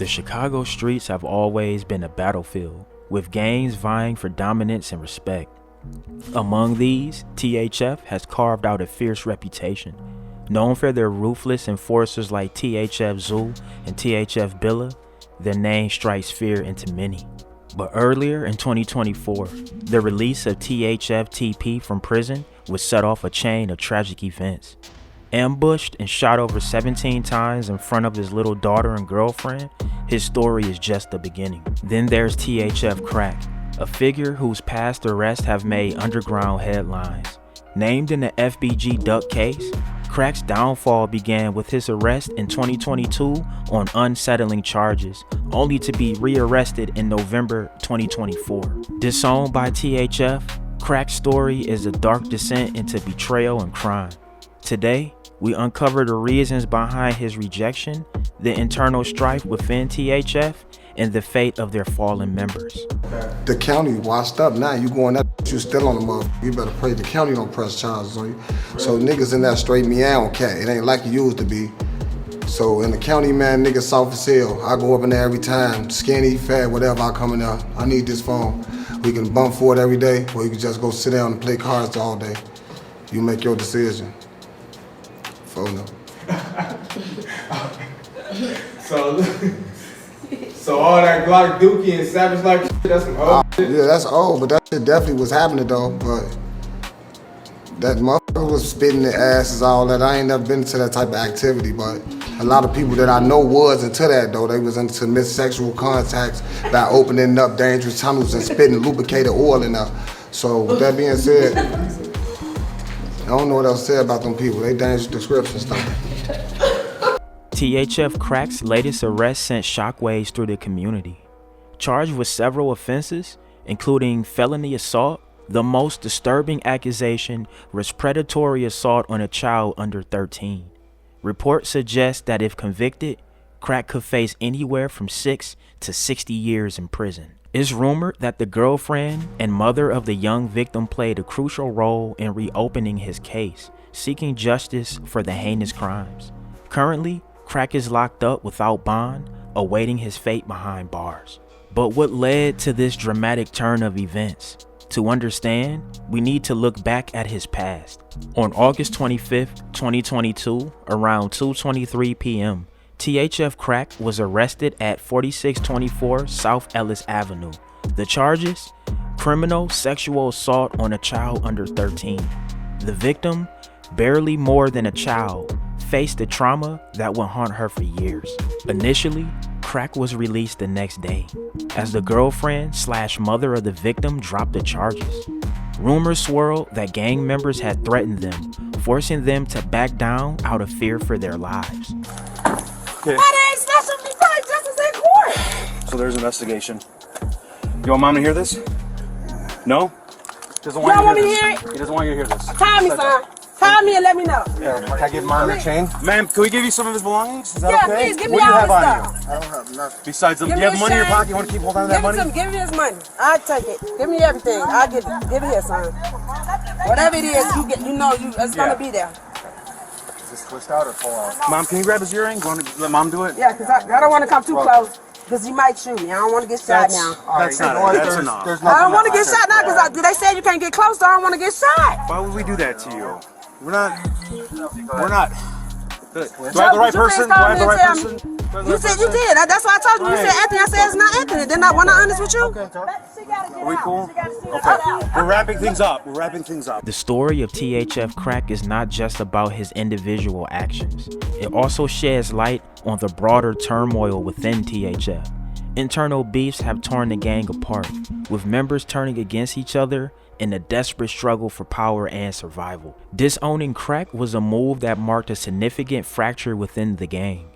The Chicago streets have always been a battlefield, with gangs vying for dominance and respect. Among these, THF has carved out a fierce reputation. Known for their ruthless enforcers like THF Zoo and THF Billa, their name strikes fear into many. But earlier in 2024, the release of THF TP from prison would set off a chain of tragic events. Ambushed and shot over 17 times in front of his little daughter and girlfriend, his story is just the beginning. Then there's THF Crack, a figure whose past arrests have made underground headlines. Named in the FBG Duck case, Crack's downfall began with his arrest in 2022 on unsettling charges, only to be rearrested in November 2024. Disowned by THF, Crack's story is a dark descent into betrayal and crime. Today, we uncover the reasons behind his rejection, the internal strife within THF, and the fate of their fallen members. The county washed up now. You going up, you still on the motherfucker. You better pray the county don't press charges on you. So niggas in that straight meow cat. It ain't like it used to be. So in the county, man, niggas soft as hell. I go up in there every time, skinny, fat, whatever, I come in there. I need this phone. We can bump for it every day, or you can just go sit down and play cards all day. You make your decision. Phone up. So all that Glock Dookie and Savage like shit, that's some old shit? Yeah, that's old, but that shit definitely was happening though, but that motherfucker was spitting their asses, all that. I ain't never been to that type of activity, but a lot of people that I know was into that though. They was into sexual contacts by opening up dangerous tunnels and spitting lubricated oil in there. So with that being said, I don't know what else to say about them people. They dangerous descriptions stuff. THF Crack's latest arrest sent shockwaves through the community. Charged with several offenses, including felony assault, the most disturbing accusation was predatory assault on a child under 13. Reports suggest that if convicted, Crack could face anywhere from 6 to 60 years in prison. It's rumored that the girlfriend and mother of the young victim played a crucial role in reopening his case, seeking justice for the heinous crimes. Currently, Crack is locked up without bond, awaiting his fate behind bars. But what led to this dramatic turn of events? To understand, we need to look back at his past. On August 25th, 2022, around 2:23 p.m., THF Crack was arrested at 4624 South Ellis Avenue. The charges? Criminal sexual assault on a child under 13. The victim, barely more than a child, faced a trauma that would haunt her for years. Initially, Crack was released the next day, as the girlfriend/mother of the victim dropped the charges. Rumors swirled that gang members had threatened them, forcing them to back down out of fear for their lives. Okay. Why they ain't snatching me by justice in court? So there's an investigation. You want mom to hear this? No? Doesn't want you to hear this. He doesn't want you to hear this. Call me, son. Call me and let me know. Yeah, can I give mom your chain? Ma'am, can we give you some of his belongings? Is that yeah, okay? Please, give me all his stuff. I don't have nothing. Besides, do you have money in your pocket? You want to keep holding on to that money? Give me his money. I'll take it. Give me everything. I'll give it. Give it here, son. Whatever it is, it's gonna be there. Is this twist out or pull out? Mom, can you grab his earring? Want to let mom do it? Yeah, because I don't want to come too close. Because he might shoot me. I don't want to get shot now. That's not That's enough. I don't want to get shot now because they said you can't get close, so I don't want to get shot. Why would we do that to you? We're not. Do I have the right person? Do I have the right person? You said you did. That's why I told you. You said Anthony. I said it's not Anthony. Then I wasn't honest with you. Okay. Are we cool? Okay. We're wrapping things up. The story of THF Crack is not just about his individual actions. It also sheds light on the broader turmoil within THF. Internal beefs have torn the gang apart, with members turning against each other in a desperate struggle for power and survival. Disowning Crack was a move that marked a significant fracture within the gang.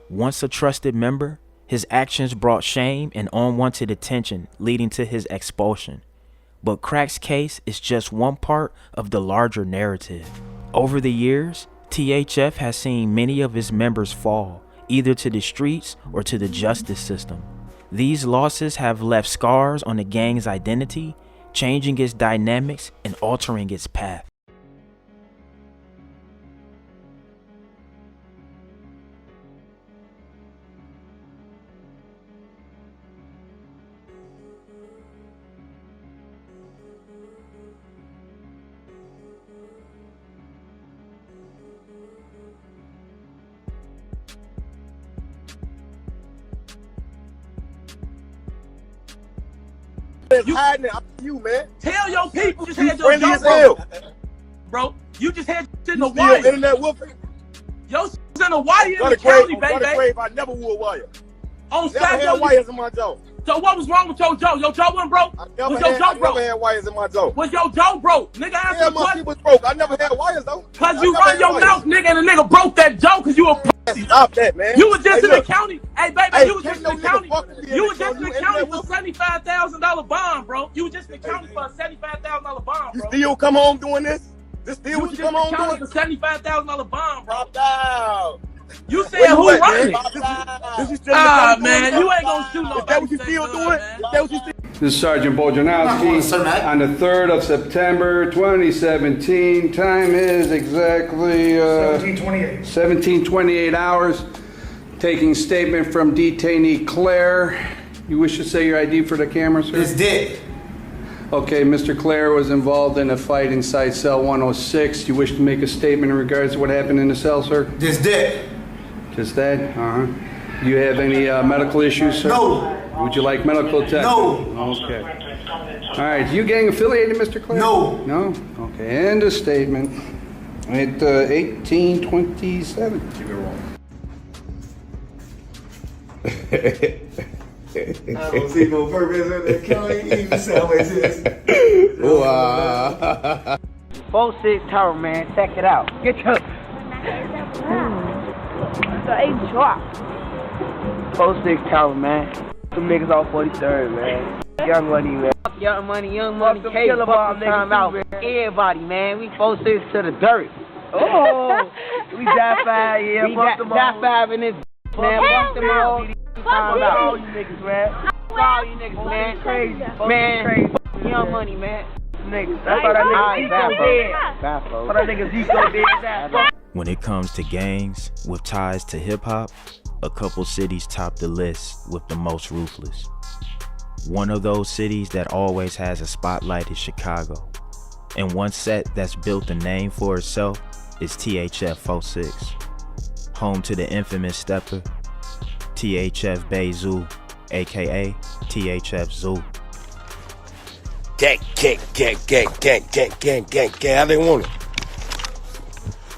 Once a trusted member, his actions brought shame and unwanted attention, leading to his expulsion. But Crack's case is just one part of the larger narrative. Over the years, THF has seen many of his members fall, either to the streets or to the justice system. These losses have left scars on the gang's identity, changing its dynamics and altering its path. That's hiding it. You, man. Tell your people you just had friendly your as hell. Bro, you just had shit in You the still wire. internet wolfing? Yo, shit's in the wire in On the the grave, county, on the baby. grave, I never would wire. On Never Saturday, had wires in my jaw. so what was wrong with your jaw? Your jaw wasn't broke? Was your jaw I broke? never had wires in my jaw. Was your jaw broke? Nigga, Yeah, answer the my question. shit was broke. I never had wires though. Cause you run your mouth, nigga, and the nigga broke that jaw cause you a pussy. Stop that, man. You was just Hey, in the look. county. Hey, baby, Hey, you was just in the county. You was just in the county for $75,000 bond, bro. You was just in the county for a $75,000 bond, You bro. still come home doing this? This still You what was you just come in the home county doing? for $75,000 bond, bro. Drop down. You said Where you who at, running? man? This is still Ah, the man, you ain't gonna shoot Is nobody. that what you still doing? Is that what you still This is Sergeant Bojanowski on the 3rd of September 2017. Time is exactly 17:28 hours. Taking statement from detainee Claire. You wish to say your ID for the camera, sir? It's dead. Okay, Mr. Claire was involved in a fight inside cell 106. You wish to make a statement in regards to what happened in the cell, sir? It's dead. Just that? Uh-huh. Do you have any medical issues, sir? No. Would you like medical attention? No. Okay. All right, you gang affiliated, Mr. Claire? No. No? Okay, end of statement. At 18:27. I don't see no purpose in the county. Even sound Wow. 46 Tower, man. Check it out. Get your. The 8 drop. 46 Tower, man. Some niggas off 43rd, man. Young money, man. Young money, Hey, fuck time out. Everybody, man. We 46 to the dirt. Oh. We die 5, yeah. We die 5 in this, man. Fuck them all. Time out. All you niggas, man. All you niggas, man. Crazy. Man. Young money, man. Niggas. That's why that niggas dead. Why that niggas so dead. When it comes to gangs with ties to hip-hop, a couple cities top the list with the most ruthless. One of those cities that always has a spotlight is Chicago. And one set that's built a name for itself is THF 06. Home to the infamous stepper, THF Zoo, aka THF Zoo. Gang. How they want it?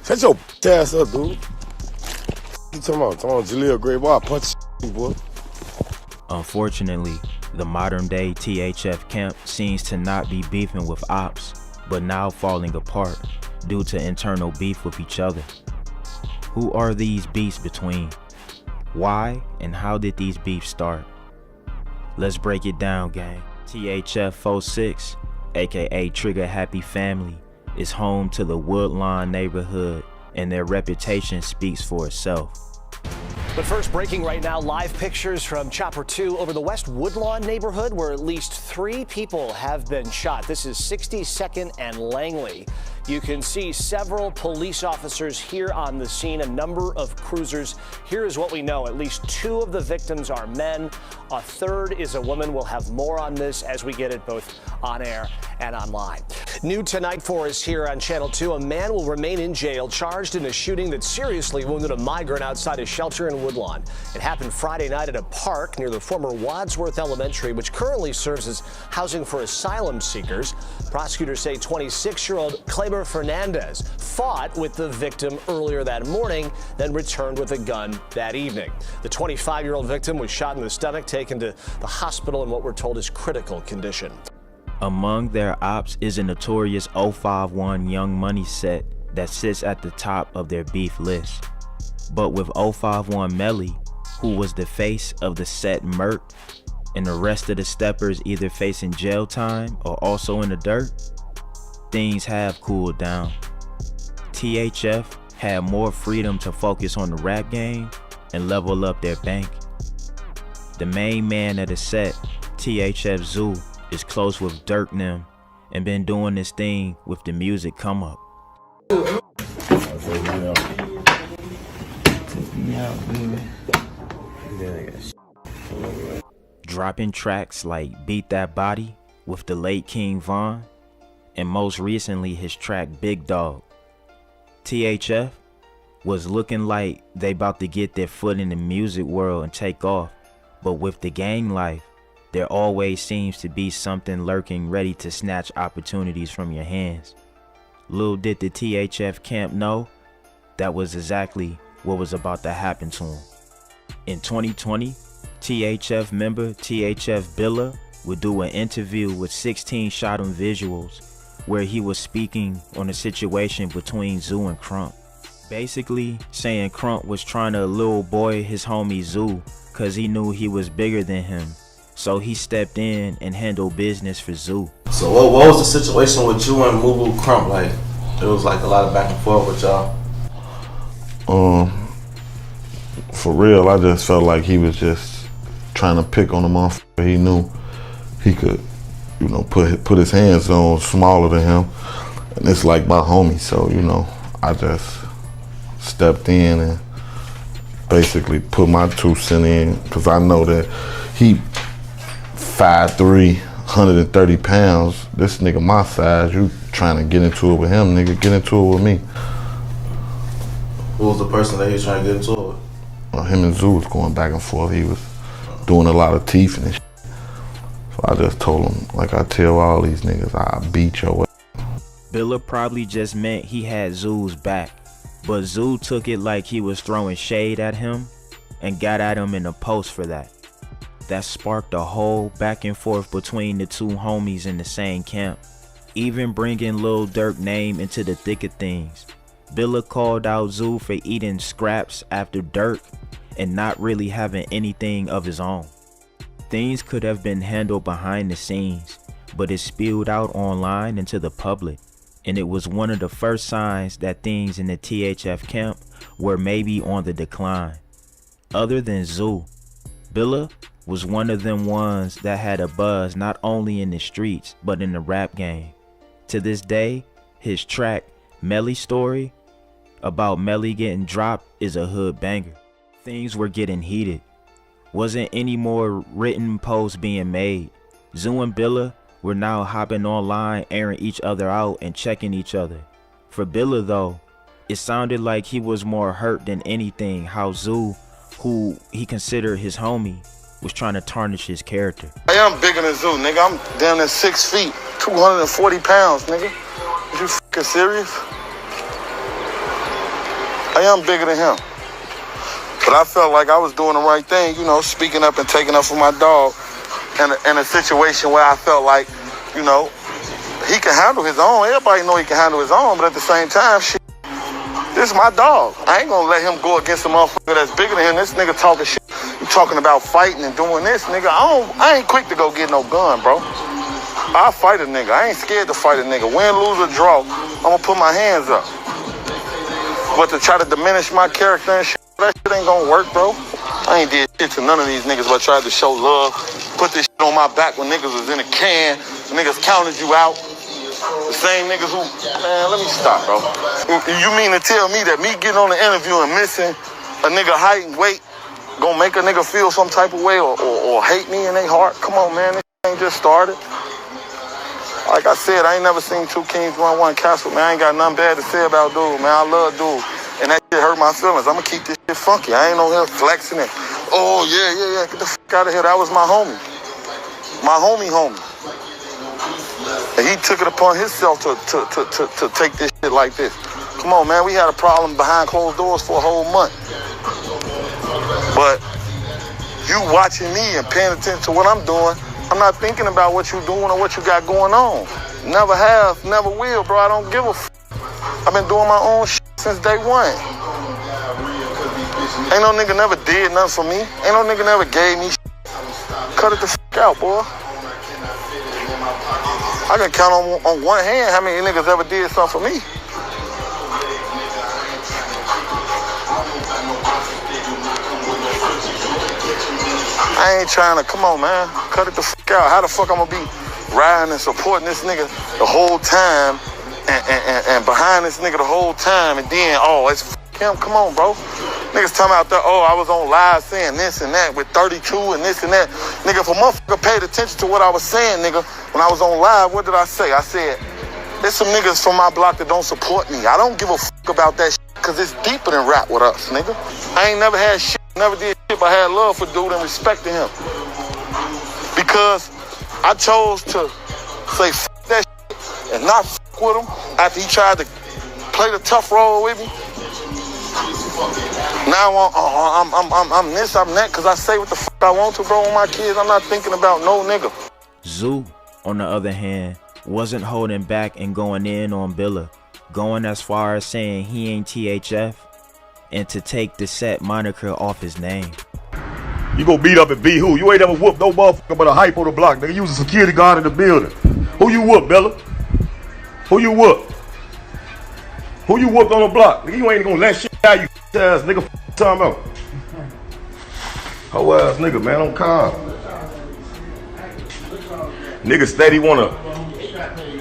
Shut your ass up, dude. You talking about Jaleel Great Boy? I punch you, boy. Unfortunately, the modern day THF camp seems to not be beefing with ops, but now falling apart due to internal beef with each other. Who are these beefs between? Why and how did these beefs start? Let's break it down, gang. THF 06, aka Trigger Happy Family, is home to the Woodlawn neighborhood, and their reputation speaks for itself. But first, breaking right now, live pictures from Chopper 2 over the West Woodlawn neighborhood where at least 3 people have been shot. This is 62nd and Langley. You can see several police officers here on the scene, a number of cruisers. Here is what we know. At least 2 of the victims are men. A third is a woman. We'll have more on this as we get it both on air and online. New tonight for us here on Channel 2. A man will remain in jail charged in a shooting that seriously wounded a migrant outside a shelter in Woodlawn. It happened Friday night at a park near the former Wadsworth Elementary, which currently serves as housing for asylum seekers. Prosecutors say 26-year-old Kleber Fernandez fought with the victim earlier that morning, then returned with a gun that evening. The 25-year-old victim was shot in the stomach, taken to the hospital in what we're told is critical condition. Among their ops is a notorious 051 Young Money set that sits at the top of their beef list. But with 051 Melly, who was the face of the set Merc, and the rest of the steppers either facing jail time or also in the dirt, things have cooled down. THF had more freedom to focus on the rap game and level up their bank. The main man of the set, THF Zoo, is close with Durk them and been doing this thing with the music come up. Dropping tracks like Beat That Body with the late King Von, and most recently his track Big Dog. THF was looking like they about to get their foot in the music world and take off, but with the gang life, there always seems to be something lurking ready to snatch opportunities from your hands. Little did the THF camp know that was exactly what was about to happen to him. In 2020, THF member THF Billa would do an interview with 16 shot on visuals where he was speaking on the situation between Zoo and Crump. Basically saying Crump was trying to little boy his homie Zoo cause he knew he was bigger than him. So he stepped in and handled business for Zoo. So what was the situation with you and Moo Crump like? It was like a lot of back and forth with y'all. For real, I just felt like he was just trying to pick on the motherfucker he knew he could, you know, put his hands on, smaller than him. And it's like my homie, so, you know, I just stepped in and basically put my 2 cents in, because I know that he 5'3", 130 pounds. This nigga my size, you trying to get into it with him, nigga, get into it with me. Who was the person that he was trying to get into it with? Him and Zoo was going back and forth. He was doing a lot of teething and shit. So I just told him, like I tell all these niggas, I beat your ass. Billa probably just meant he had Zoo's back, but Zoo took it like he was throwing shade at him and got at him in a post for that. That sparked a whole back and forth between the two homies in the same camp, even bringing Lil Durk name into the thick of things. Billa called out Zoo for eating scraps after Durk and not really having anything of his own. Things could have been handled behind the scenes, but it spilled out online into the public, and it was one of the first signs that things in the THF camp were maybe on the decline. Other than Zoo, Billa was one of them ones that had a buzz not only in the streets but in the rap game. To this day, his track Melly Story about Melly getting dropped is a hood banger. Things were getting heated. Wasn't any more written posts being made. Zoo and Billa were now hopping online, airing each other out and checking each other. For Billa though, it sounded like he was more hurt than anything how Zoo, who he considered his homie, was trying to tarnish his character. I am bigger than Zoo, nigga. I'm down there 6 feet, 240 pounds, nigga. Is you fucking serious? I am bigger than him. But I felt like I was doing the right thing, you know, speaking up and taking up for my dog in a situation where I felt like, you know, he can handle his own. Everybody know he can handle his own, but at the same time, shit, this is my dog. I ain't gonna let him go against a motherfucker that's bigger than him. This nigga talking shit. You talking about fighting and doing this, nigga. I ain't quick to go get no gun, bro. I'll fight a nigga. I ain't scared to fight a nigga. Win, lose, or draw, I'm gonna put my hands up. But to try to diminish my character and shit, that shit ain't gonna work, bro. I ain't did shit to none of these niggas but tried to show love. Put this shit on my back when niggas was in a can. Niggas counted you out. The same niggas who, man, let me stop, bro. You mean to tell me that me getting on the interview and missing a nigga height and weight gonna make a nigga feel some type of way or hate me in their heart? Come on, man, this ain't just started. Like I said, I ain't never seen two kings run one castle, man. I ain't got nothing bad to say about dude, man. I love dude. And that shit hurt my feelings. I'm gonna keep this shit funky. I ain't no here flexing it. Oh, yeah. Get the fuck out of here. That was my homie. My homie. And he took it upon himself to take this shit like this. Come on, man. We had a problem behind closed doors for a whole month. But you watching me and paying attention to what I'm doing, I'm not thinking about what you doing or what you got going on. Never have, never will, bro. I don't give a f. I've been doing my own shit since day one. Ain't no nigga never did nothing for me. Ain't no nigga never gave me shit. Cut it the f out, boy. I can count on one hand how many niggas ever did something for me. I ain't trying to, come on, man. Cut it the f out. How the fuck I'm gonna be riding and supporting this nigga the whole time and behind this nigga the whole time and then, oh, it's f him. Come on, bro. Niggas talking out there, oh, I was on live saying this and that with 32 and this and that. Nigga, if a motherfucker paid attention to what I was saying, nigga, when I was on live, what did I say? I said, there's some niggas from my block that don't support me. I don't give a fuck about that shit because it's deeper than rap with us, nigga. I ain't never had shit, never did shit, but I had love for dude and respect to him. because I chose to say f that shit and not f with him after he tried to play the tough role with me. Now I'm this, I'm that, because I say what the f I want to, bro, with my kids. I'm not thinking about no nigga. Zoo, on the other hand, wasn't holding back and going in on Billa, going as far as saying he ain't THF and to take the set moniker off his name. You go beat up and be who? You ain't ever whooped no motherfucker but a hype on the block, nigga. You was a security guard in the building. Who you whooped, Billa? Who you whooped? Who you whooped on the block? Nigga, you ain't gonna let shit out, you ass nigga. Talking about. Hoe ass nigga, man, on car. Nigga steady wanna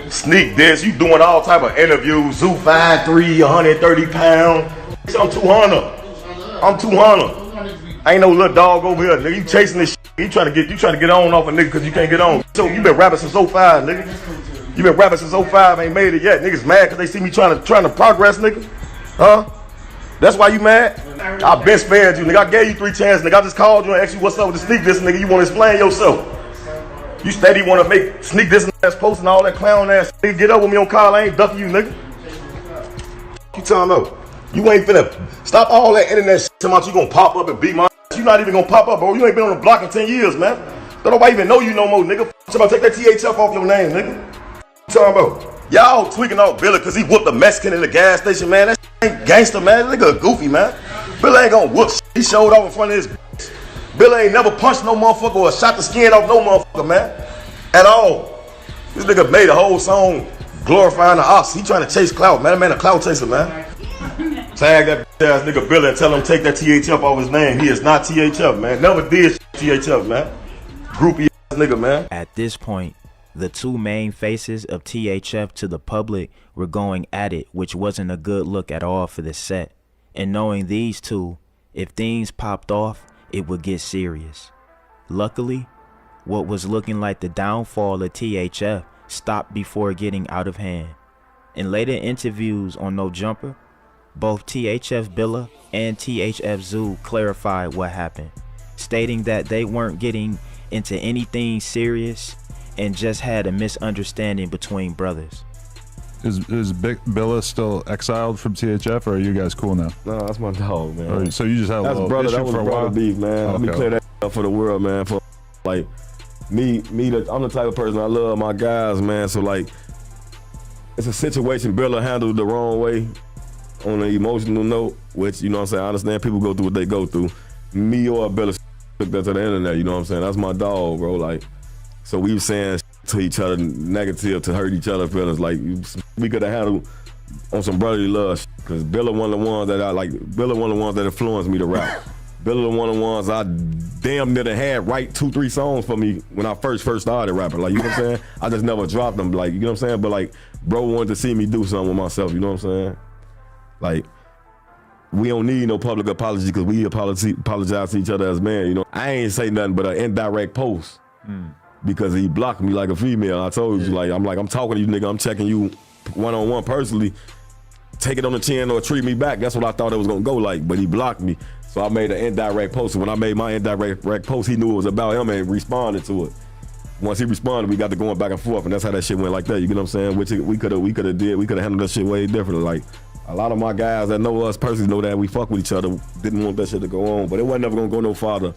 sneak this. You doing all type of interviews. Zoo 5'3", 130 pounds. I'm 200. I'm 200. Ain't no little dog over here, nigga. You chasing this shit. You trying to get on off a nigga because you can't get on. So you been rapping since 05, nigga. You been rapping since 05, ain't made it yet. Niggas mad because they see me trying to progress, nigga. Huh? That's why you mad? I been spared you, nigga. I gave you 3 chances, nigga. I just called you and asked you what's up with the sneak this, nigga. You want to explain yourself. You steady want to make sneak this ass post and all that clown ass. Nigga, get up with me on call. I ain't ducking you, nigga. You talking about? You ain't finna stop all that internet shit. Talking about you gonna pop up and beat my ass. You not even gonna pop up, bro. You ain't been on the block in 10 years, man. Don't nobody even know you no more, nigga. Somebody take that THF off your name, nigga. You talking about? Y'all tweaking off Billa because he whooped a Mexican in the gas station, man. That shit ain't gangster, man. That nigga a goofy, man. Billa ain't gonna whoop shit. He showed off in front of his bitch. Billa ain't never punched no motherfucker or shot the skin off no motherfucker, man. At all. This nigga made a whole song glorifying the ops. He trying to chase clout, man. That man a clout chaser, man. Tag that ass nigga Billa and tell him take that THF off his name. He is not THF, man. Never did THF, man. Groupie ass nigga, man. At this point, the two main faces of THF to the public were going at it, which wasn't a good look at all for the set. And knowing these two, if things popped off, it would get serious. Luckily, what was looking like the downfall of THF stopped before getting out of hand. In later interviews on No Jumper, both THF Billa and THF Zoo clarified what happened, stating that they weren't getting into anything serious and just had a misunderstanding between brothers. Is Billa still exiled from THF, or are you guys cool now? No, that's my dog, man. So you just had a little brother, issue that was for a brother while? beef, man. Okay. Let me clear that up for the world, man. For like I'm the type of person I love my guys, man. So like, it's a situation Billa handled the wrong way on an emotional note, which, you know what I'm saying, I understand people go through what they go through. Me or Billa took that to the internet, you know what I'm saying? That's my dog, bro. Like, so we were saying to each other negative to hurt each other's feelings. Like, we could have handled on some brotherly love, because Billa one of the ones that Billa one of the ones that influenced me to rap. Billa one of the ones I damn near had write 2-3 songs for me when I first started rapping. Like, you know what I'm saying? I just never dropped them, like, you know what I'm saying? But like, bro wanted to see me do something with myself, you know what I'm saying? Like, we don't need no public apology because we apologize to each other as men, you know? I ain't say nothing but an indirect post because he blocked me like a female. I told you, like, I'm talking to you, nigga, I'm checking you one-on-one personally. Take it on the chin or treat me back. That's what I thought it was gonna go like, but he blocked me. So I made an indirect post. And when I made my indirect post, he knew it was about him and responded to it. Once he responded, we got to going back and forth, and that's how that shit went like that. You get what I'm saying? Which we could have handled that shit way differently. Like, a lot of my guys that know us personally know that we fuck with each other. Didn't want that shit to go on, but it wasn't never gonna go no farther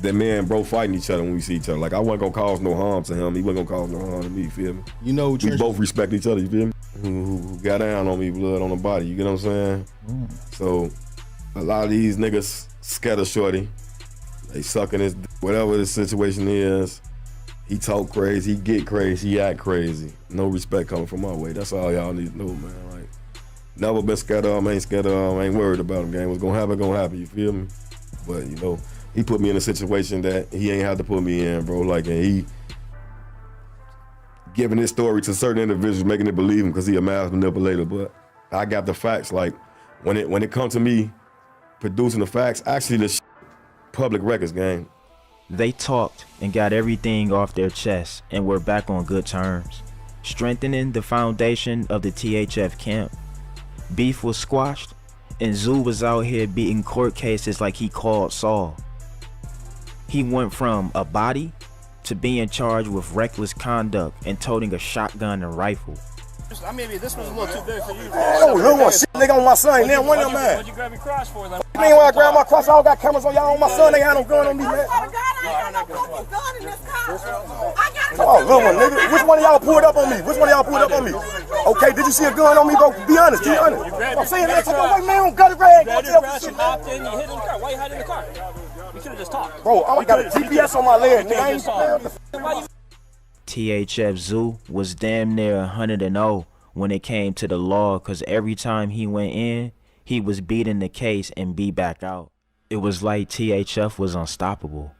than me and bro fighting each other when we see each other. Like, I wasn't gonna cause no harm to him. He wasn't gonna cause no harm to me. You feel me? You know, we both respect each other. You feel me? Who got down on me, blood on the body. You get what I'm saying? So a lot of these niggas scatter shorty. They sucking his whatever the situation is. He talk crazy, he get crazy, he act crazy. No respect coming from my way. That's all y'all need to know, man. Like, never been scared of him, ain't scared of him, ain't worried about him, gang. What's gonna happen, you feel me? But, you know, he put me in a situation that he ain't had to put me in, bro. Like, and he giving his story to certain individuals, making it believe him because he a mass manipulator. But I got the facts. Like, when it comes to me producing the facts, actually the public records, gang. They talked and got everything off their chest and were back on good terms, strengthening the foundation of the THF camp. Beef was squashed, and Zoo was out here beating court cases like he called Saul. He went from a body to being charged with reckless conduct and toting a shotgun and rifle. I mean, this was a little too big for you. Oh, little one, shit, nigga on my son, then one of them, man. What'd you grab your crotch for? Like, I mean, when I grab my cross, I all got cameras on y'all on my son, they had no gun on me, man. Oh, little one, nigga, which one of y'all pulled up on me? Which one of y'all pulled up on me? Okay, did you see a gun on me, bro? Be honest, be honest. I'm saying that, take your white man on gutter rag. You hopped in, you hid in the car. Why you hiding in the car? We could have just talked. Bro, I got a GPS on my leg, nigga. THF Zoo was damn near 100-0 when it came to the law, cause every time he went in, he was beating the case and be back out. It was like THF was unstoppable.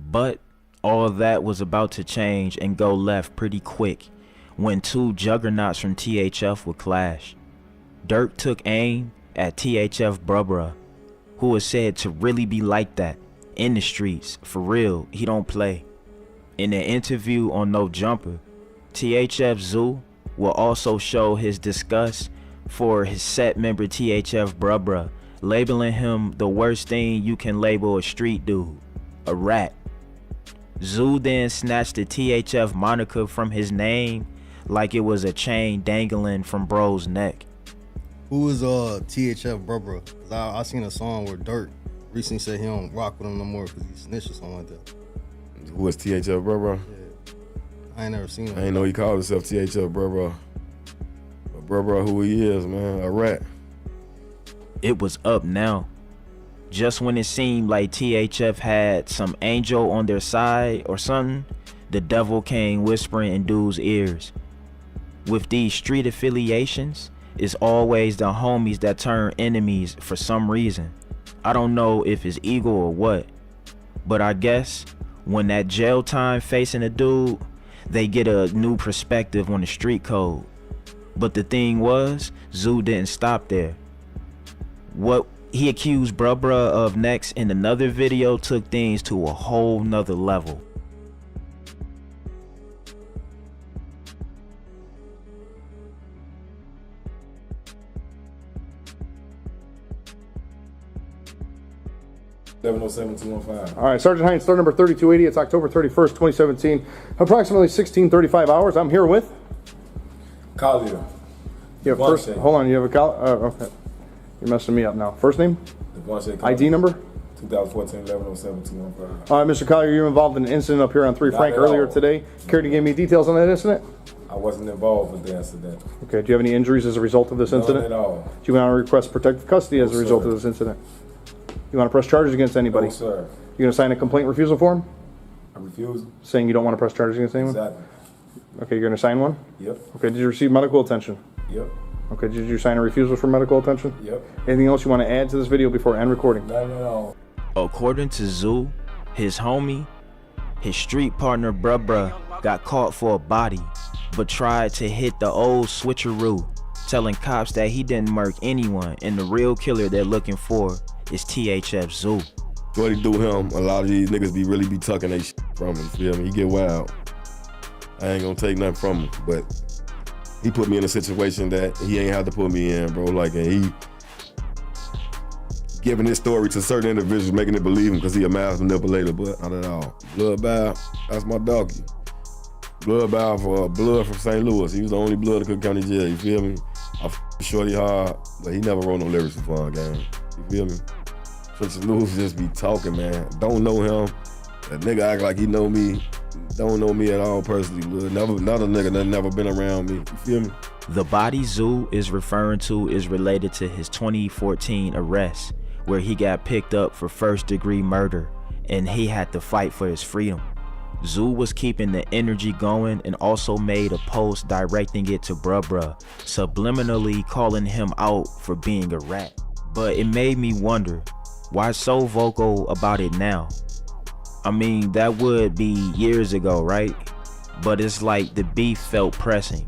But all that was about to change and go left pretty quick when two juggernauts from THF would clash. Durk took aim at THF Bruh Bruh, who is said to really be like that in the streets. For real, he don't play. In an interview on No Jumper, THF Zoo will also show his disgust for his set member THF Bruh Bruh, labeling him the worst thing you can label a street dude, a rat. Zoo then snatched the THF moniker from his name like it was a chain dangling from bro's neck. Who is THF Bruh Bruh? Cause I seen a song where Durk recently said he don't rock with him no more because he snitched or something like that. Who was THF Bruh Bruh? Yeah. I ain't never seen him. I ain't know he called himself THF Bruh Bruh. But Bruh Bruh who he is, man, a rat. It was up now. Just when it seemed like THF had some angel on their side or something, the devil came whispering in dude's ears. With these street affiliations, it's always the homies that turn enemies for some reason. I don't know if it's ego or what, but I guess when that jail time facing a dude, they get a new perspective on the street code. But the thing was, Zoo didn't stop there. What he accused Bruh Bruh of next in another video took things to a whole nother level. All right, Sergeant Hines, start number 3280. It's October 31st, 2017. Approximately 16:35 hours. I'm here with Collier. You have first. Hold on. You have a call. Okay. You're messing me up now. First name? ID number? 2014-1107-215. All right, Mr. Collier, you were involved in an incident up here on 3 Frank earlier today. Care to give me details on that incident? I wasn't involved with the incident. Okay. Do you have any injuries as a result of this incident? None at all. Do you want to request protective custody as a result of this incident? You want to press charges against anybody? No, sir. You going to sign a complaint refusal form? I refuse. Saying you don't want to press charges against anyone? Exactly. Okay, you're going to sign one? Yep. Okay, did you receive medical attention? Yep. Okay, did you sign a refusal for medical attention? Yep. Anything else you want to add to this video before I end recording? No. According to Zoo, his homie, his street partner Bruh Bruh got caught for a body, but tried to hit the old switcheroo, telling cops that he didn't murk anyone and the real killer they're looking for is THF Zoo. What he do him, a lot of these niggas really be tucking they shit from him, feel me? He get wild. I ain't gonna take nothing from him, but he put me in a situation that he ain't have to put me in, bro. Like, and he giving his story to certain individuals, making it believe him because he a mass manipulator, but not at all. Blood Bow, that's my doggy. Blood Bow for blood from St. Louis. He was the only blood in Cook County Jail, you feel me? I shorty hard, but he never wrote no lyrics for fun game. You feel me? St. Louis just be talking, man. Don't know him. That nigga act like he know me. Don't know me at all personally, blood. Another nigga that never been around me. You feel me? The body Zoo is referring to is related to his 2014 arrest, where he got picked up for first-degree murder and he had to fight for his freedom. Zoo was keeping the energy going and also made a post directing it to Bruh Bruh, subliminally calling him out for being a rat. But it made me wonder, why so vocal about it now? I mean, that would be years ago, right? But it's like the beef felt pressing.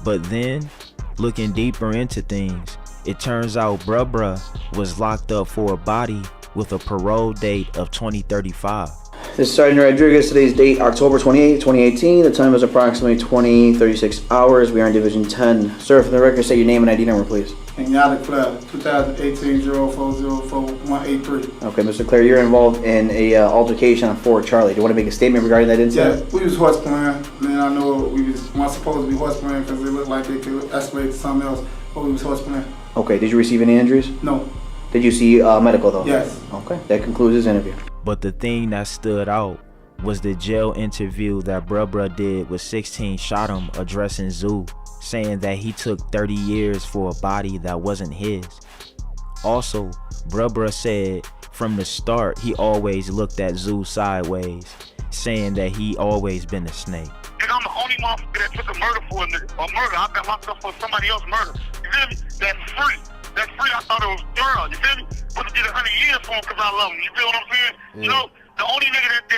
But then, looking deeper into things, it turns out Bruh Bruh was locked up for a body with a parole date of 2035. This is Sergeant Rodriguez. Today's date, October 28, 2018. The time is approximately 20:36 hours. We are in Division 10. Sir, for the record, say your name and ID number, please. And Yada Claire, 2018-0404-183. Okay, Mr. Clare, you're involved in a altercation on Fort Charlie. Do you want to make a statement regarding that incident? Yeah, we was horse playing. Man, I know we weren't supposed to be horse playing because it looked like it could escalate to something else, but we was horse playing. Okay, did you receive any injuries? No. Did you see medical though? Yes. Okay, that concludes this interview. But the thing that stood out was the jail interview that Bruh Bruh did with 16 Shot Him addressing Zoo, saying that he took 30 years for a body that wasn't his. Also, Bruh Bruh said from the start he always looked at Zoo sideways, saying that he always been a snake. And I'm the only motherfucker that took a murder for a nigga. A murder. I got locked up for somebody else's murder. You feel me? That's free. That's free. I thought it was Brra. You feel me? Supposed to get 100 years for him because I love him. You feel what I'm saying? Yeah. You know, the only nigga that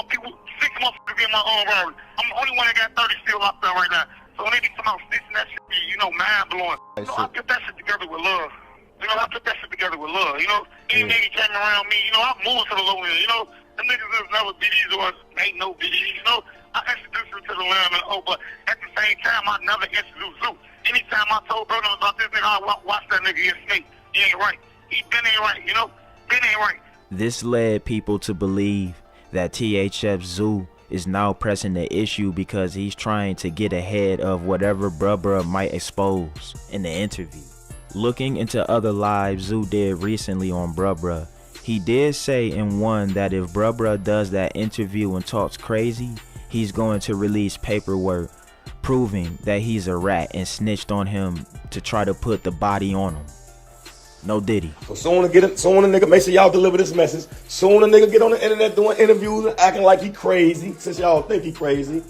people, 6 motherfuckers in my own robbery. I'm the only one that got 30 still locked up right now. So when they be talking about snitching, that shit be, you know, mind blowing. You know, I put that shit together with love. You know, I put that shit together with love. You know, any nigga came around me, you know, I moved to the low end. You know, them niggas is never BDs or ain't no BDs. You know, I introduced them to the lamb and but at the same time, I never introduced Zoo. Anytime I told Brother about this nigga, I watch that nigga get snake. He ain't right. He been ain't right. You know, been ain't right. This led people to believe that THF Zoo is now pressing the issue because he's trying to get ahead of whatever Bruh Bruh might expose in the interview. Looking into other lives Zoo did recently on Bruh Bruh, he did say in one that if Bruh Bruh does that interview and talks crazy, he's going to release paperwork proving that he's a rat and snitched on him to try to put the body on him. No diddy. So soon a nigga, make sure y'all deliver this message. Soon a nigga get on the internet doing interviews and acting like he crazy, since y'all think he crazy.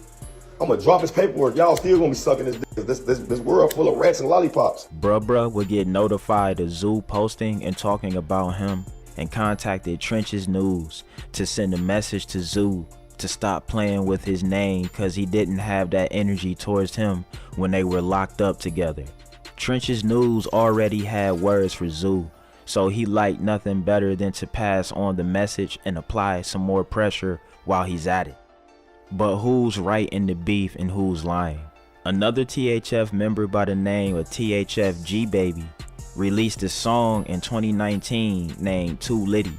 I'm gonna drop his paperwork. Y'all still gonna be sucking his dick. This world full of rats and lollipops. Bruh Bruh would get notified of Zoo posting and talking about him and contacted Trench's News to send a message to Zoo to stop playing with his name because he didn't have that energy towards him when they were locked up together. Trench's News already had words for Zoo, so he liked nothing better than to pass on the message and apply some more pressure while he's at it. But who's right in the beef and who's lying? Another THF member by the name of THF G-Baby released a song in 2019 named Too Litty,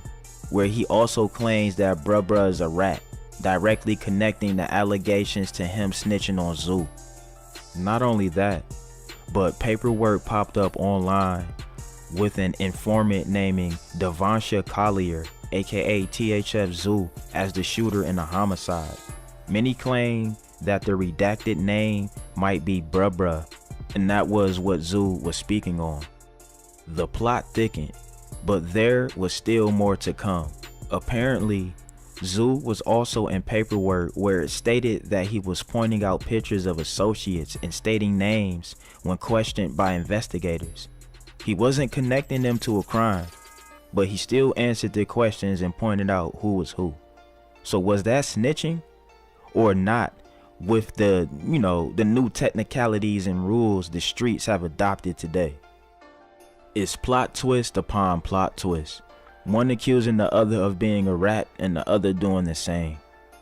where he also claims that Bruh Bruh is a rat, directly connecting the allegations to him snitching on Zoo. Not only that, but paperwork popped up online with an informant naming Devansha Collier, aka THF Zoo, as the shooter in the homicide. Many claim that the redacted name might be Bruh Bruh, and that was what Zoo was speaking on. The plot thickened, but there was still more to come. Apparently, Zoo was also in paperwork where it stated that he was pointing out pictures of associates and stating names when questioned by investigators. He wasn't connecting them to a crime, but he still answered their questions and pointed out who was who. So was that snitching or not, with the, you know, the new technicalities and rules the streets have adopted today? It's plot twist upon plot twist. One accusing the other of being a rat and the other doing the same.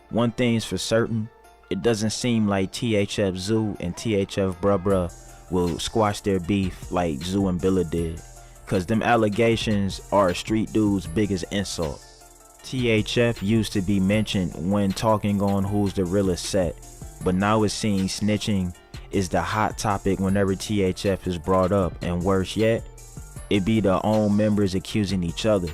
One thing's for certain, it doesn't seem like THF Zoo and THF Bruh Bruh will squash their beef like Zoo and Billa did, cause them allegations are a street dude's biggest insult. THF used to be mentioned when talking on Who's the Realest set, but now it seems snitching is the hot topic whenever THF is brought up, and worse yet, it be their own members accusing each other.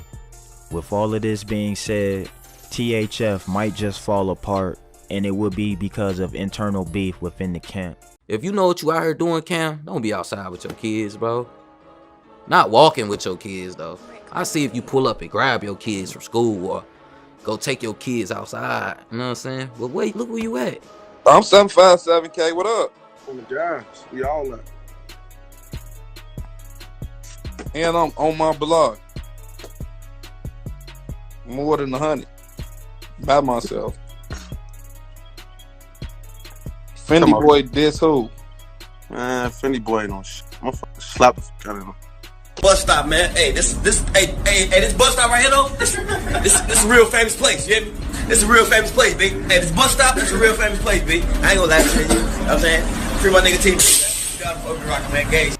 With all of this being said, THF might just fall apart, and it will be because of internal beef within the camp. If you know what you out here doing, Cam, don't be outside with your kids, bro. Not walking with your kids, though. I see if you pull up and grab your kids from school or go take your kids outside. You know what I'm saying? But wait, look where you at. I'm 757K. What up? On the jobs. We all up. And I'm on my blog. More than 100. By myself. Fendi boy, this who? Man, Fendi boy don't shit. I'm gonna slap the fuck out of him. Bus stop, man. Hey, this bus stop right here, though. This a real famous place. You hear me? This is a real famous place, big. Hey, this bus stop, this a real famous place, big. I ain't gonna lie to you. You know what I'm saying? Free my nigga team. Free my nigga, man. Gay.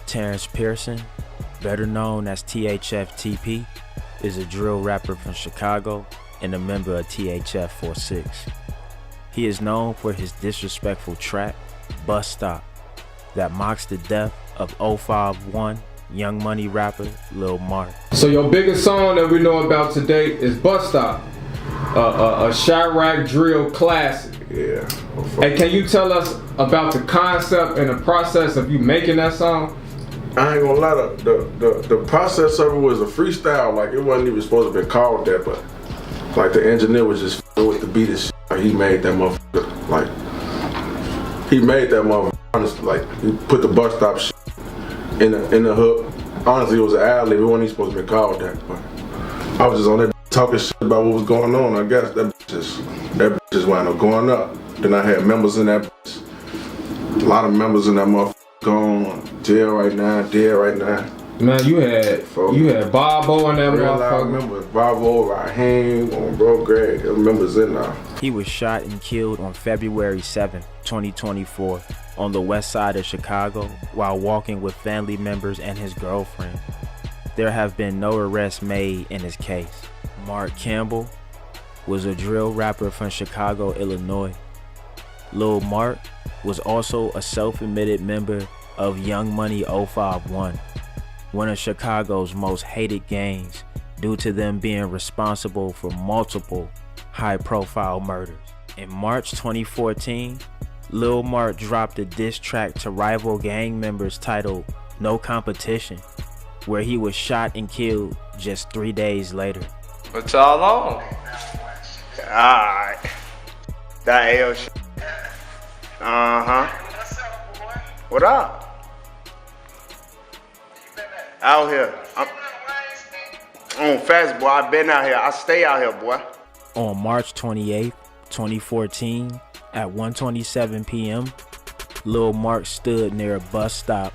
Terrence Pearson, better known as THF TP, is a drill rapper from Chicago and a member of THF 46. He is known for his disrespectful track, Bus Stop, that mocks the death of 051 Young Money rapper Lil Mark. So your biggest song that we know about today is Bus Stop, a Chirac drill classic. Yeah. Hey, can you tell us about the concept and the process of you making that song? I ain't gonna lie, the process of it was a freestyle. Like, it wasn't even supposed to be called that, but like the engineer was just with the beat and shit. Like, he made that motherfucker. Like, he made that motherfucker. Honestly, like, he put the Bus Stop shit in the hook. Honestly, it was an ad-lib. It wasn't even supposed to be called that, but I was just on there talking shit about what was going on. I guess that bitch just wound up going up. Then I had members in that bitch. A lot of members in that motherfucker gone jail right now, dead right now. Man, you had Bob-O in that motherfucker. I remember Bob-O, Raheem, Bro Greg, the members in there. He was shot and killed on February 7, 2024 on the west side of Chicago while walking with family members and his girlfriend. There have been no arrests made in his case. Mark Campbell was a drill rapper from Chicago, Illinois. Lil Mark was also a self-admitted member of Young Money 051, one of Chicago's most hated gangs due to them being responsible for multiple high-profile murders. In March 2014, Lil Mark dropped a diss track to rival gang members titled No Competition, where he was shot and killed just 3 days later. What y'all on? Alright. That L shit. What up? Out here. I'm on fast, boy. I been out here. I stay out here, boy. On March 28, 2014, at 1:27 p.m., Lil Mark stood near a bus stop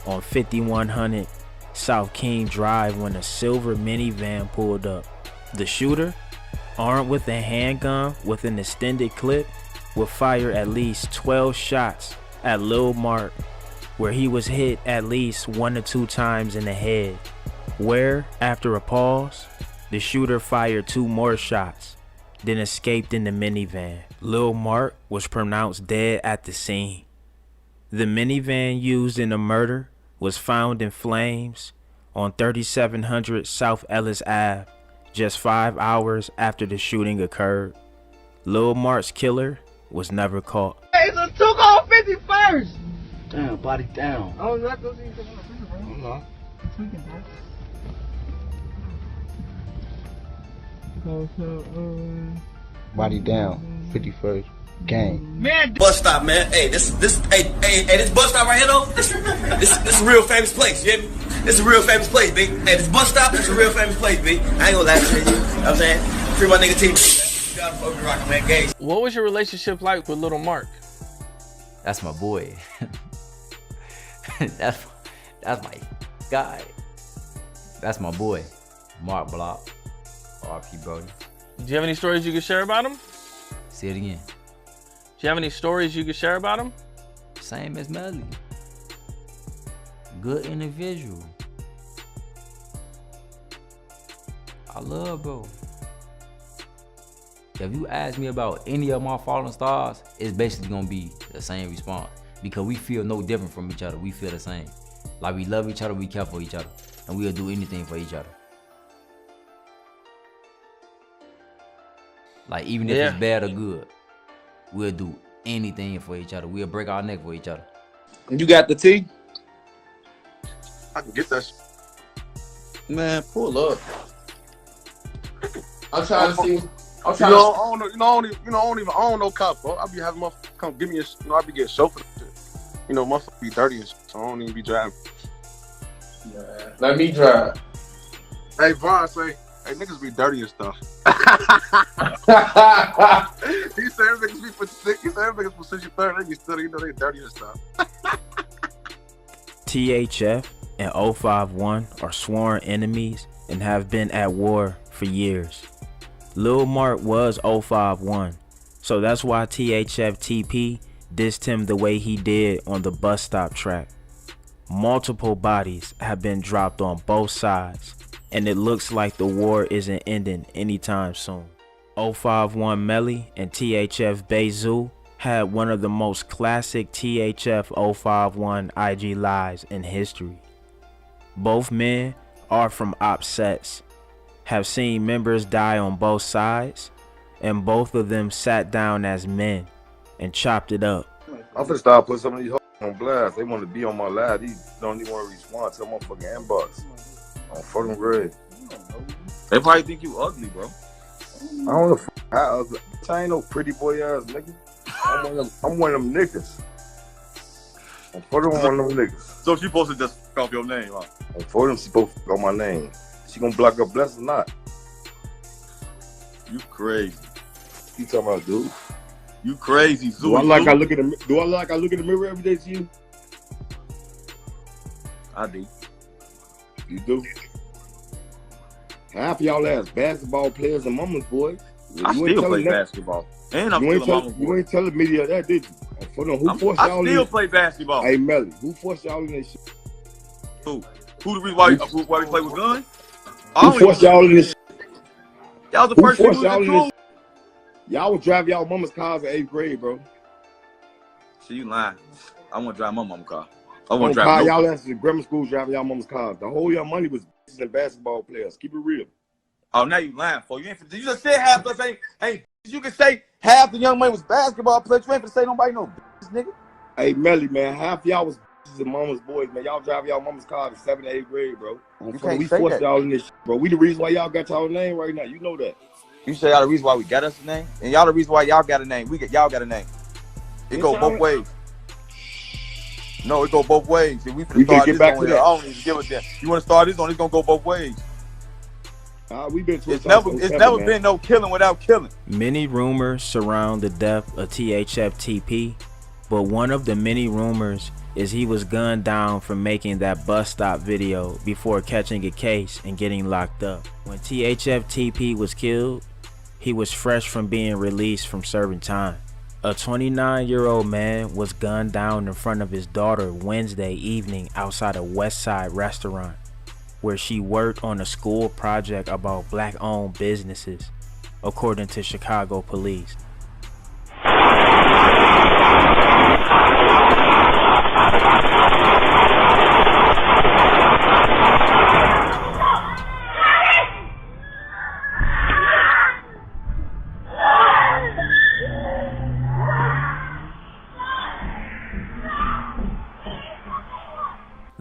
on 5100 South King Drive when a silver minivan pulled up. The shooter, armed with a handgun with an extended clip, would fire at least 12 shots at Lil Mark, where he was hit at least 1 to 2 times in the head, where, after a pause, the shooter fired 2 more shots, then escaped in the minivan. Lil Mark was pronounced dead at the scene. The minivan used in the murder was found in flames on 3700 South Ellis Ave just 5 hours after the shooting occurred. Lil Mark's killer was never caught. Hey, it's a 2-51st. Damn, body down. I was not gonna see you. No. Body down, 51st gang. Man, bus stop, man. Hey, this bus stop right here though. This a real famous place. You hear me? This is a real famous place, B. Hey, this bus stop, this is a real famous place, B. I ain't gonna lie to you. You know what I'm saying? Free my nigga team. What was your relationship like with Lil Mark? That's my boy. that's my guy. That's my boy, Mark Block. RP Brody. Do you have any stories you could share about him? Say it again. Do you have any stories you could share about him? Same as Melly. Good individual. I love bro. If you ask me about any of my fallen stars, it's basically gonna be the same response. Because we feel no different from each other. We feel the same. Like we love each other, we care for each other. And we'll do anything for each other. Like even if it's bad or good, we'll do anything for each other. We'll break our neck for each other. You got the tea? I can get that shit. Man, pull up. I'm trying to see. I'm trying I don't even own no cop, bro. I be having motherfuckers come give me a, I be getting chauffeured and shit. You know, motherfuckers be dirty and shit, so I don't even be driving. Yeah. Let me drive. Hey, Vaughn say, hey, niggas be dirty and stuff. He said niggas be for sick. He said niggas for 63rd, they be still, you know, they dirty and stuff. THF and 051 are sworn enemies and have been at war for years. Lil Mark was 051, so that's why THF TP dissed him the way he did on the bus stop track. multiple bodies have been dropped on both sides, and it looks like the war isn't ending anytime soon. 051 Melly and THF Zoo had one of the most classic THF 051 IG lives in history. Both men are from op sets, have seen members die on both sides, and both of them sat down as men and chopped it up. I'm finna start putting some of these hoes on blast. They want to be on my live. These don't even want to respond to my fucking inbox. I'm fucking great. They probably think you ugly, bro. I don't know how ugly. I ain't no pretty boy ass nigga. I'm one of them niggas. I'm for them one of them niggas. So she supposed to just fuck off your name, huh? I'm for them she supposed to fuck on my name. She gonna block her bless or not? You crazy. You talking about, dude? You crazy, Zoo. Do I like I look in the mirror every day to you? I do. You do? Half of y'all ass basketball players and mama's boys. I still play basketball. And I'm still a mama's boy. You ain't telling media that, did you? For them, who forced y'all in? I still play basketball. Hey, Melly, who forced y'all in this shit? Who? Who the reason why we play with guns? Who forced y'all in this shit? Y'all the first people in the school. Y'all would drive y'all mama's cars in 8th grade, bro. So you lying. I want to drive my mama's car. I want to drive y'all asses in grammar school driving y'all mama's cars. The whole your money was in basketball players. Keep it real. Oh, now you lying for you. You just said half of us ain't. You can say half the young man was basketball players. You ain't gonna say nobody no nigga. Hey, Melly, man, half y'all was and mama's boys, man. Y'all drive y'all mama's car in 7th and 8th grade, bro. We forced y'all in this shit, bro. We the reason why y'all got y'all name right now. You know that. You say y'all the reason why we got us a name? And y'all the reason why y'all got a name. Y'all got a name. It go both ways. No, it go both ways. If we start this on here, I don't even give a damn. You want to start this on, it's going to go both ways. We been it's never been no killing without killing. Many rumors surround the death of THF TP, but one of the many rumors is he was gunned down for making that bus stop video before catching a case and getting locked up. When THF TP was killed, he was fresh from being released from serving time. A 29-year-old man was gunned down in front of his daughter Wednesday evening outside a West Side restaurant, where she worked on a school project about black-owned businesses, according to Chicago police.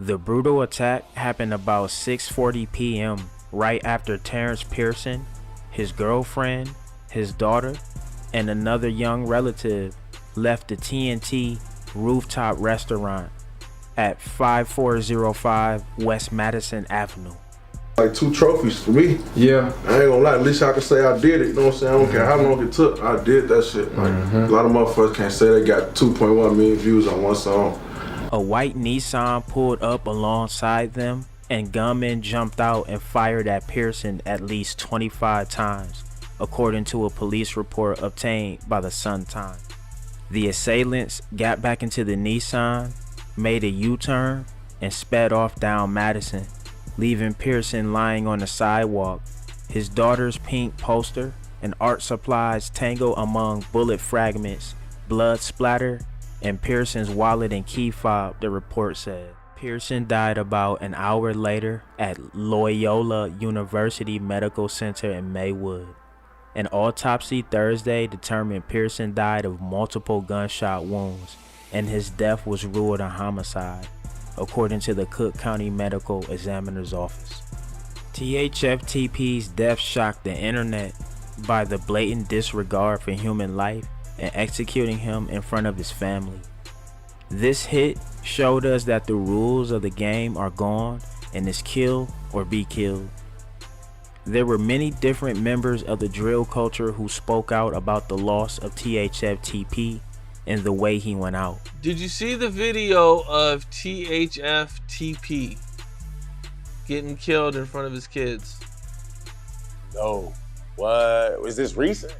The brutal attack happened about 6:40 p.m. right after Terrence Pearson, his girlfriend, his daughter, and another young relative left the TNT rooftop restaurant at 5405 West Madison Avenue. Like 2 trophies for me. Yeah. I ain't gonna lie, at least I can say I did it. You know what I'm saying? I don't care how long it took. I did that shit. Like, a lot of motherfuckers can't say they got 2.1 million views on one song. A white Nissan pulled up alongside them, and gunmen jumped out and fired at Pearson at least 25 times, according to a police report obtained by the Sun-Times. The assailants got back into the Nissan, made a U-turn, and sped off down Madison, leaving Pearson lying on the sidewalk, his daughter's pink poster and art supplies tangled among bullet fragments, blood splatter, and Pearson's wallet and key fob, the report said. Pearson died about an hour later at Loyola University Medical Center in Maywood. An autopsy Thursday determined Pearson died of multiple gunshot wounds, and his death was ruled a homicide, according to the Cook County Medical Examiner's Office. THF TP's death shocked the internet by the blatant disregard for human life and executing him in front of his family. This hit showed us that the rules of the game are gone and it's kill or be killed. There were many different members of the drill culture who spoke out about the loss of THF TP and the way he went out. Did you see the video of THF TP getting killed in front of his kids? No. What? Was this recent?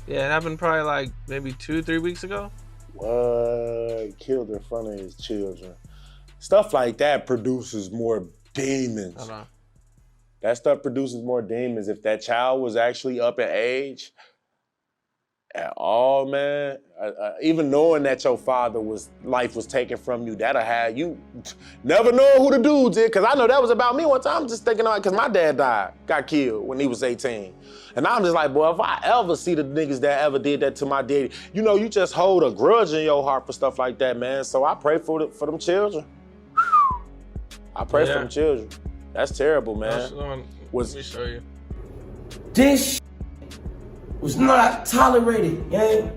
Yeah, it happened probably like maybe 2-3 weeks ago. What? Killed in front of his children. Stuff like that produces more demons. Hold on. That stuff produces more demons. If that child was actually up in age at all, man, even knowing that your life was taken from you, that'll have you never know who the dudes is. Cause I know that was about me one time. I'm just thinking, cause my dad got killed when he was 18. And I'm just like, boy, if I ever see the niggas that ever did that to my daddy, you just hold a grudge in your heart for stuff like that, man. So I pray for them children. I pray for them children. That's terrible, man. Let me show you. This was not tolerated, gang.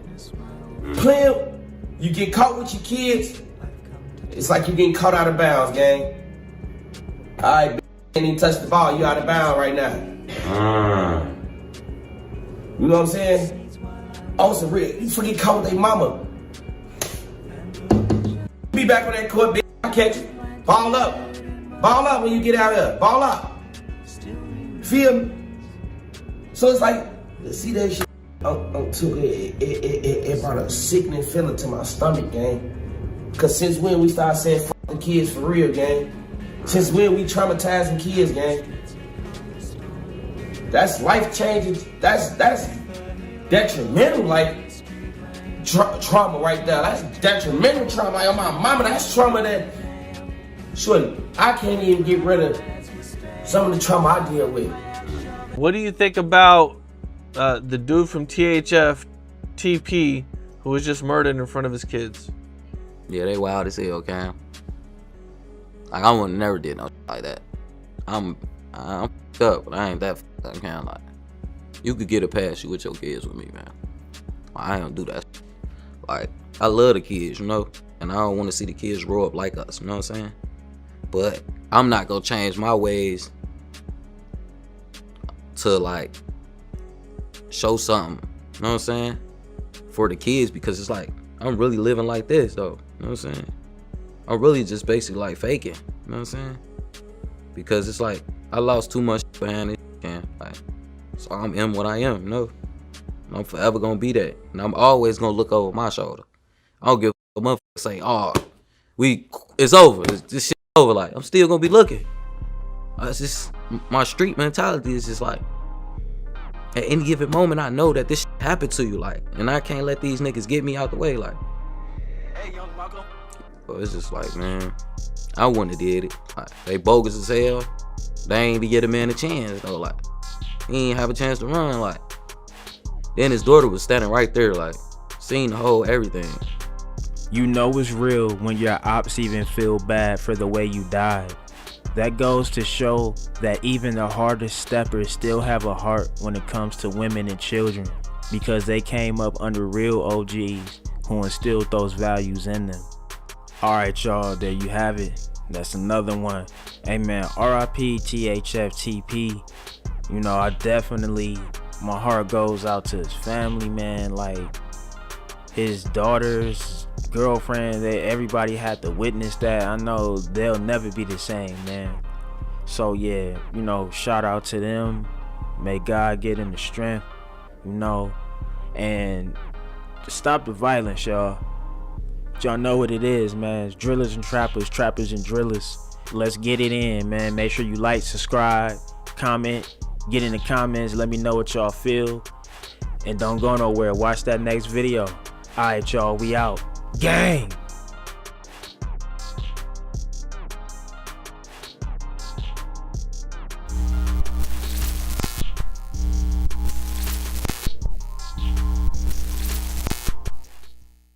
Playing, you get caught with your kids, it's like you getting caught out of bounds, gang. All right, can't even touch the ball, you out of bounds right now. You know what I'm saying? Also, you forget caught with their mama. Be back on that court, bitch. I catch you. Ball up. Ball up when you get out of there. Ball up. Feel me? So it's like, see that shit? It brought a sickening feeling to my stomach, gang. Cause since when we started saying fuck the kids for real, gang? Since when we traumatizing kids, gang? That's life changing. That's detrimental, like trauma right there. That's detrimental trauma. Like, my mama, that's trauma that, shorty, I can't even get rid of some of the trauma I deal with. What do you think about the dude from THF TP who was just murdered in front of his kids? Yeah, they wild as hell, Cam. Like, I would never did no like that. I'm f***ed up, but I ain't that f***ed up, Cam. Like, you could get a pass you with your kids with me, man. I don't do that. Like, I love the kids, and I don't want to see the kids grow up like us, you know what I'm saying? But I'm not gonna change my ways to, like, show something, you know what I'm saying, for the kids, because it's like, I'm really living like this, though, you know what I'm saying? I'm really just basically, like, faking, you know what I'm saying? Because it's like, I lost too much behind this, and, like, so I'm in what I am, I'm forever gonna be that, and I'm always gonna look over my shoulder. I don't give a motherfucker say, oh, it's over, this shit over, like, I'm still gonna be looking. It's just, my street mentality is just like, at any given moment, I know that this shit happened to you, like, and I can't let these niggas get me out the way, like. Hey, young Marco. But it's just like, man, I wouldn't have did it. Like, they bogus as hell. They ain't even get a man a chance, though, like. He ain't have a chance to run, like. Then his daughter was standing right there, like, seeing the whole everything. You know it's real when your ops even feel bad for the way you died. That goes to show that even the hardest steppers still have a heart when it comes to women and children, because they came up under real OGs who instilled those values in them. Alright, y'all, there you have it. That's another one. Hey man, RIP THF TP. I definitely, my heart goes out to his family, man. Like, his daughters, girlfriend, everybody had to witness that. I know they'll never be the same, man. So yeah, shout out to them. May God get them the strength, and stop the violence, y'all. Y'all know what it is, man. It's drillers and trappers, trappers and drillers. Let's get it in, man. Make sure you like, subscribe, comment, get in the comments, let me know what y'all feel, and don't go nowhere. Watch that next video. Alright, y'all, we out. Gang!